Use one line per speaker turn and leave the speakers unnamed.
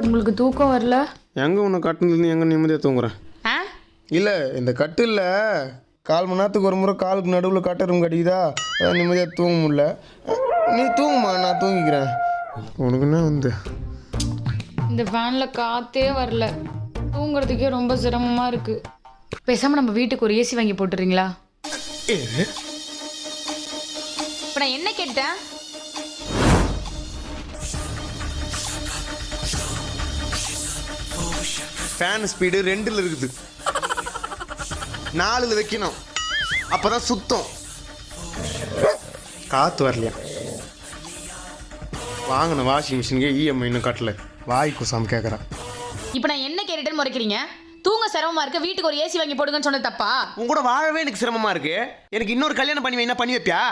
உங்களுக்கு தூக்கம் வரல?
எங்கே உன்னை கட்டுனதுலேருந்து எங்கே நிம்மதியாக தூங்குறேன்?
ஆ
இல்லை இந்த கட்டு இல்லை, 1/4 மணி நேரத்துக்கு ஒரு முறை காலுக்கு நடுவில் கட்டரும் கட்டிக்குதா, அதான் நிம்மதியாக தூங்க முடியல. நீ தூங்குமா, நான் தூங்கிக்கிறேன். உனக்குன்னா வந்து
இந்த ஃபேனில் காற்றே வரல, தூங்குறதுக்கே ரொம்ப சிரமமாக இருக்குது. பேசாமல் நம்ம வீட்டுக்கு ஒரு ஏசி வாங்கி போட்டுறீங்களா? இப்போ நான் என்ன கேட்டேன்?
ஃபேன் ஸ்பீடு 2ல் இருக்குது, 4ல் வைக்கணும், அப்போ தான் சுத்தம். காற்று வரலையா? வாங்கின வாஷிங் மிஷினுக்கு இஎம்ஐ இன்னும் கட்டல, வாய் குசாம கேட்குறான்.
இப்போ நான் என்ன கேட்டுன்னு முறைக்கிறீங்க? தூங்க சிரமமா இருக்கு, வீட்டுக்கு ஒரு ஏசி வாங்கி போடுங்கன்னு சொன்னது தப்பா?
உன் கூட வாழவே எனக்கு சிரமமா இருக்கு. எனக்கு இன்னொரு கல்யாணம் பண்ணி வைனா பண்ணி வைப்பியா?